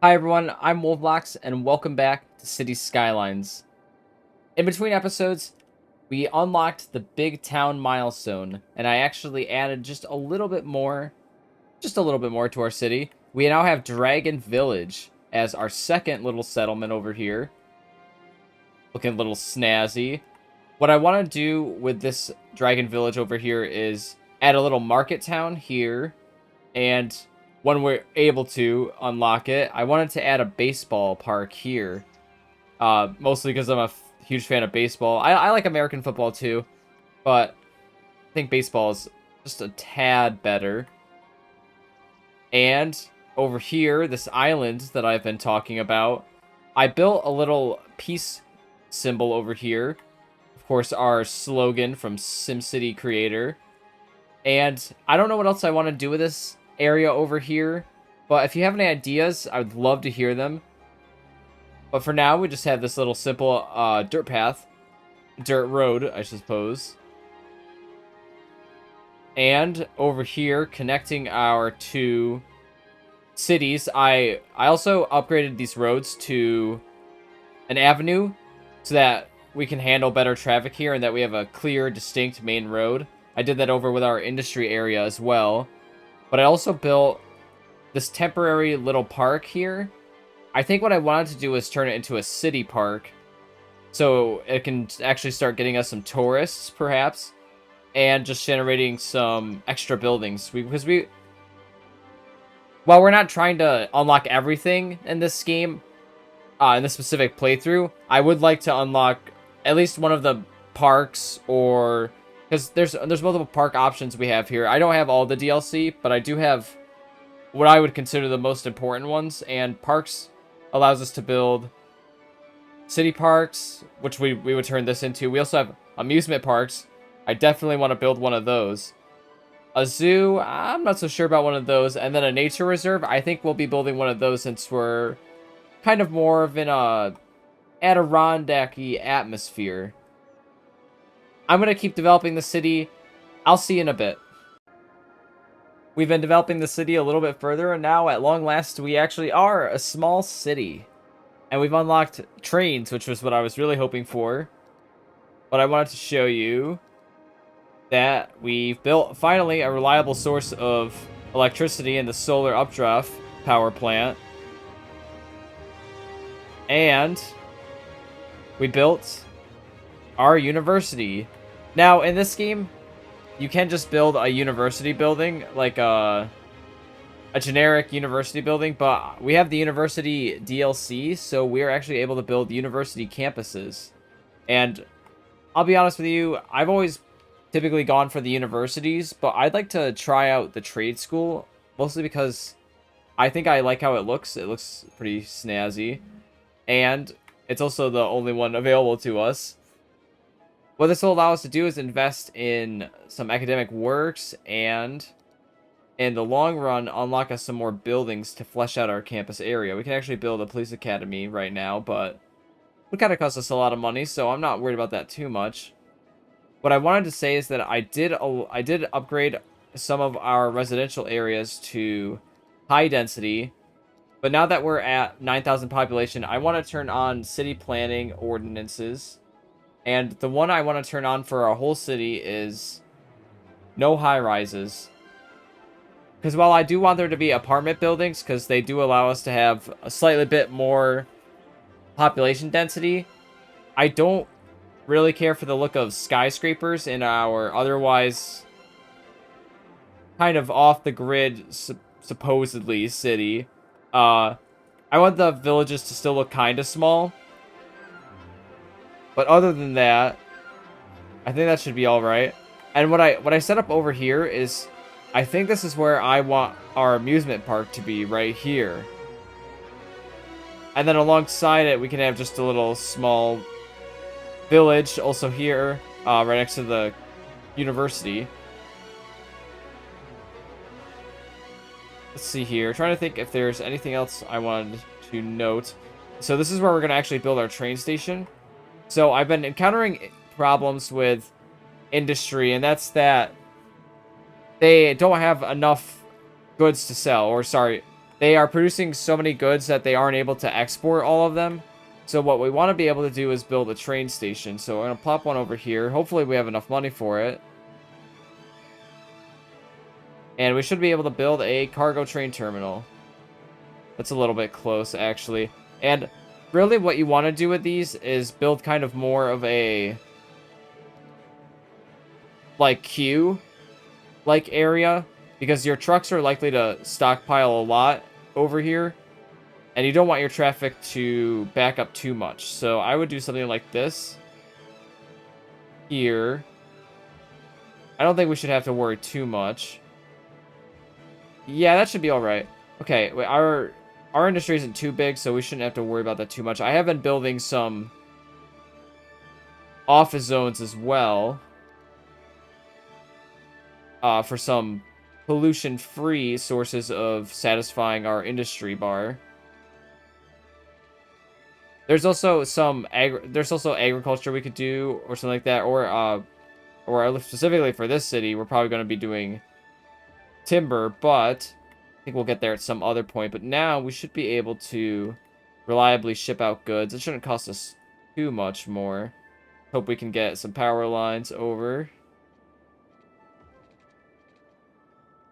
Hi everyone, I'm Wolfbox, and welcome back to City Skylines. In between episodes, we unlocked the big town milestone, and I actually added just a little bit more to our city. We now have Dragon Village as our second little settlement over here. Looking a little snazzy. What I want to do with this Dragon Village over here is add a little market town here, and when we're able to unlock it, I wanted to add a baseball park here. Mostly because I'm a huge fan of baseball. I like American football too, but I think baseball is just a tad better. And over here, this island that I've been talking about, I built a little peace symbol over here. Of course, our slogan from SimCity Creator. And I don't know what else I want to do with this area over here, but if you have any ideas, I would love to hear them. But for now, we just have this little simple dirt road, I suppose. And over here, connecting our two cities, I also upgraded these roads to an avenue so that we can handle better traffic here and that we have a clear, distinct main road. I did that over with our industry area as well. But I also built this temporary little park here. I think what I wanted to do was turn it into a city park, so it can actually start getting us some tourists, perhaps, and just generating some extra buildings. While we're not trying to unlock everything in this game, in this specific playthrough, I would like to unlock at least one of the parks, or because there's multiple park options we have here. I don't have all the DLC, but I do have what I would consider the most important ones, and parks allows us to build city parks, which we would turn this into. We also have amusement parks. I definitely want to build one of those. A zoo, I'm not so sure about one of those. And then a nature reserve, I think we'll be building one of those since we're kind of more of in a Adirondack-y atmosphere. I'm going to keep developing the city. I'll see you in a bit. We've been developing the city a little bit further, and now at long last we actually are a small city. And we've unlocked trains, which was what I was really hoping for. But I wanted to show you that we've built, finally, a reliable source of electricity in the solar updraft power plant. And we built our university. Now, in this game, you can just build a university building, like a generic university building, but we have the university DLC, so we're actually able to build university campuses. And I'll be honest with you, I've always typically gone for the universities, but I'd like to try out the trade school, mostly because I think I like how it looks. It looks pretty snazzy, and it's also the only one available to us. What this will allow us to do is invest in some academic works and, in the long run, unlock us some more buildings to flesh out our campus area. We can actually build a police academy right now, but it would kind of cost us a lot of money, so I'm not worried about that too much. What I wanted to say is that I did upgrade some of our residential areas to high density, but now that we're at 9,000 population, I want to turn on city planning ordinances. And the one I want to turn on for our whole city is no high-rises. Because while I do want there to be apartment buildings, because they do allow us to have a slightly bit more population density, I don't really care for the look of skyscrapers in our otherwise kind of off-the-grid, supposedly, city. I want the villages to still look kind of small. But other than that, I think that should be alright. And what I set up over here is, I think this is where I want our amusement park to be, right here. And then alongside it, we can have just a little small village also here, right next to the university. Let's see here. Trying to think if there's anything else I wanted to note. So this is where we're going to actually build our train station. So I've been encountering problems with industry, and that's that they don't have enough goods to sell, or sorry, they are producing so many goods that they aren't able to export all of them. So what we want to be able to do is build a train station. So we're going to plop one over here. Hopefully we have enough money for it. And we should be able to build a cargo train terminal. That's a little bit close, actually. And really what you want to do with these is build kind of more of a, like, queue-like area. Because your trucks are likely to stockpile a lot over here. And you don't want your traffic to back up too much. So I would do something like this. Here. I don't think we should have to worry too much. Yeah, that should be alright. Okay, wait, our industry isn't too big, so we shouldn't have to worry about that too much. I have been building some office zones as well. For some pollution-free sources of satisfying our industry bar. There's also some agriculture we could do, or something like that, or specifically for this city, we're probably going to be doing timber, but I think we'll get there at some other point. But now we should be able to reliably ship out goods. It shouldn't cost us too much more. Hope we can get some power lines over.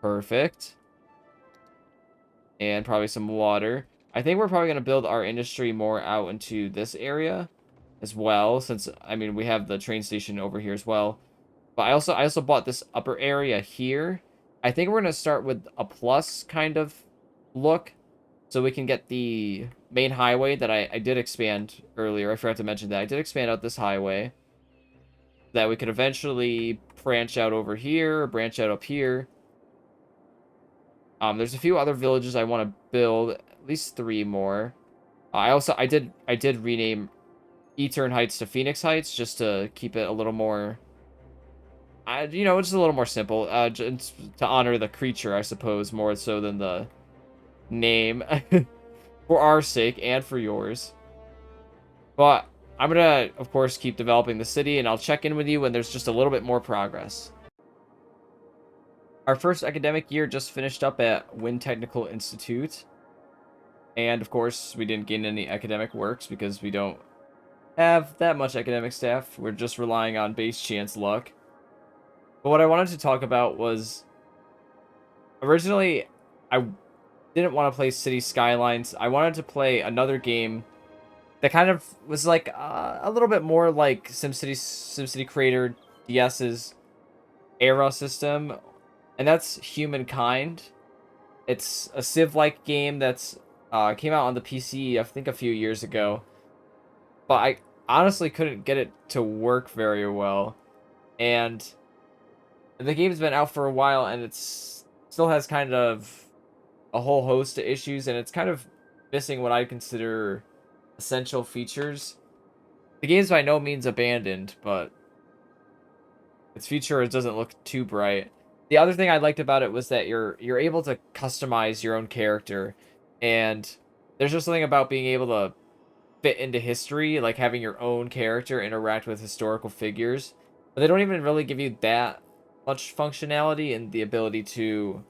Perfect. And probably some water. I think we're probably going to build our industry more out into this area as well, since, I mean, we have the train station over here as well. But I also bought this upper area here. I think we're going to start with a plus kind of look, so we can get the main highway that I did expand earlier. I forgot to mention that. I did expand out this highway, that we could eventually branch out over here, or branch out up here. There's a few other villages I want to build, at least 3 more. I did rename Etern Heights to Phoenix Heights, just to keep it a little more, you know, just a little more simple, just to honor the creature, I suppose, more so than the name, for our sake and for yours. But I'm gonna, of course, keep developing the city, and I'll check in with you when there's just a little bit more progress. Our first academic year just finished up at Wind Technical Institute. And, of course, we didn't gain any academic works because we don't have that much academic staff. We're just relying on base chance luck. But what I wanted to talk about was, originally, I didn't want to play City Skylines. I wanted to play another game that kind of was like a little bit more like SimCity Creator DS's era system. And that's Humankind. It's a Civ-like game that's came out on the PC, I think, a few years ago. But I honestly couldn't get it to work very well. And the game's been out for a while, and it's still has kind of a whole host of issues, and it's kind of missing what I consider essential features. The game's by no means abandoned, but its future doesn't look too bright. The other thing I liked about it was that you're able to customize your own character, and there's just something about being able to fit into history, like having your own character interact with historical figures. But they don't even really give you that much functionality and the ability to...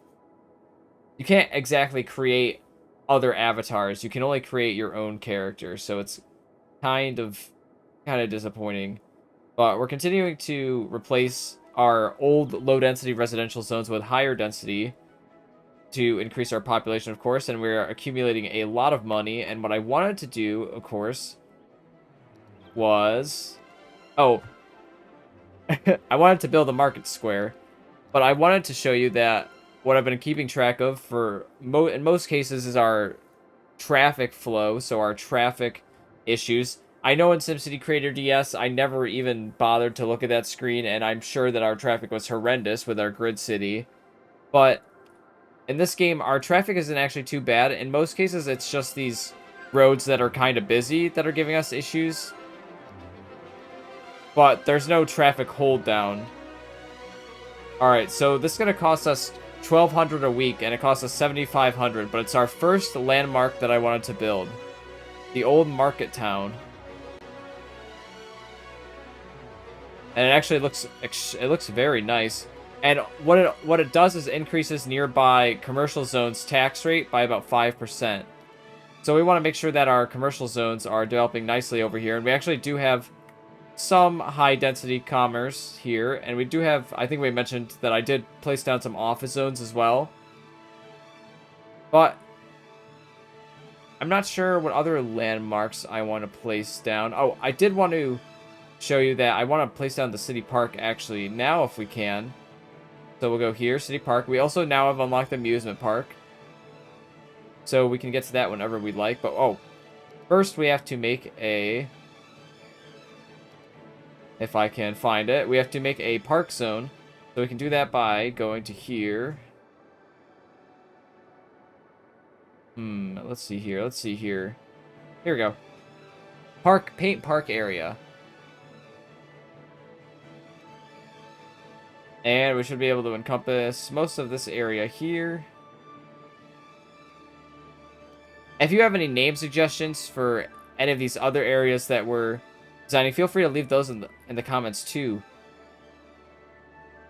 You can't exactly create other avatars. You can only create your own character, so it's kind of disappointing. But we're continuing to replace our old low-density residential zones with higher density to increase our population, of course, and we're accumulating a lot of money. And what I wanted to do, of course, was... Oh. I wanted to build a market square, but I wanted to show you that what I've been keeping track of for in most cases is our traffic flow, so our traffic issues. I know in SimCity Creator DS, I never even bothered to look at that screen, and I'm sure that our traffic was horrendous with our grid city. But in this game, our traffic isn't actually too bad. In most cases, it's just these roads that are kind of busy that are giving us issues. But there's no traffic hold down. Alright, so this is going to cost us $1,200 a week, and it costs us $7,500, but it's our first landmark that I wanted to build. The old market town. And it actually looks very nice. And what it does is increases nearby commercial zones tax rate by about 5%. So we want to make sure that our commercial zones are developing nicely over here. And we actually do have some high density commerce here. And we do have, I think we mentioned that I did place down some office zones as well. But I'm not sure what other landmarks I want to place down. Oh, I did want to show you that I want to place down the city park actually now if we can. So we'll go here, city park. We also now have unlocked the amusement park. So we can get to that whenever we'd like. But, oh, first we have to make a... If I can find it. We have to make a park zone. So we can do that by going to here. Let's see here. Let's see here. Here we go. Paint park area. And we should be able to encompass most of this area here. If you have any name suggestions for any of these other areas that we're designing, feel free to leave those in the comments too.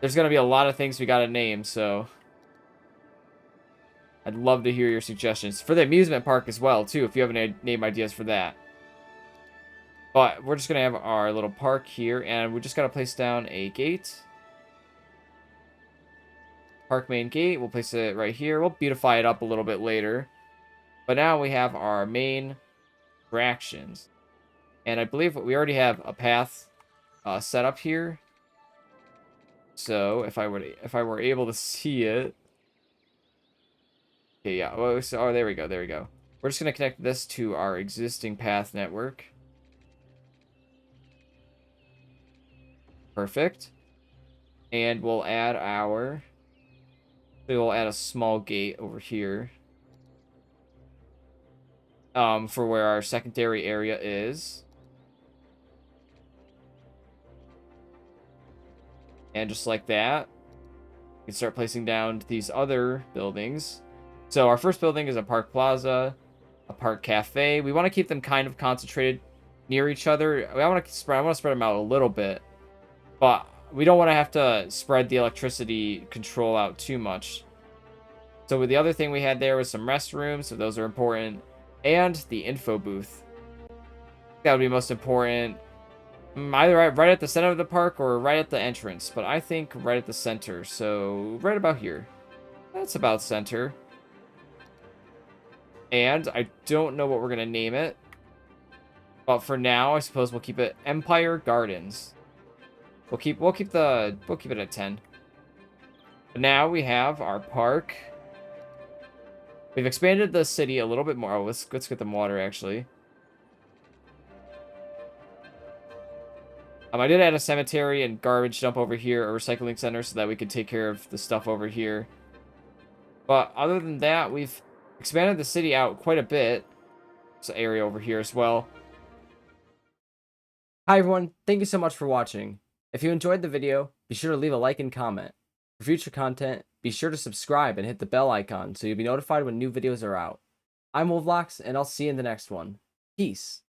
There's going to be a lot of things we got to name, so I'd love to hear your suggestions. For the amusement park as well, too, if you have any name ideas for that. But we're just going to have our little park here, and we just got to place down a gate. Park main gate, we'll place it right here. We'll beautify it up a little bit later. But now we have our main attractions. And I believe we already have a path set up here. So if I were able to see it. Okay, yeah. Oh, there we go. There we go. We're just gonna connect this to our existing path network. Perfect. And we'll add a small gate over here. For where our secondary area is. And just like that, we can start placing down these other buildings. So our first building is a park plaza, a park cafe. We want to keep them kind of concentrated near each other. I want to spread them out a little bit, but we don't want to have to spread the electricity control out too much. So with the other thing we had there was some restrooms, so those are important, and the info booth. That would be most important. Either right at the center of the park or right at the entrance, but I think right at the center, so right about here. That's about center. And I don't know what we're gonna name it, but for now, I suppose we'll keep it Empire Gardens. We'll keep it at 10. But now we have our park. We've expanded the city a little bit more. Oh, let's get them water actually. I did add a cemetery and garbage dump over here, a recycling center, so that we could take care of the stuff over here. But other than that, we've expanded the city out quite a bit. There's an area over here as well. Hi everyone, thank you so much for watching. If you enjoyed the video, be sure to leave a like and comment. For future content, be sure to subscribe and hit the bell icon so you'll be notified when new videos are out. I'm Wolvlox, and I'll see you in the next one. Peace.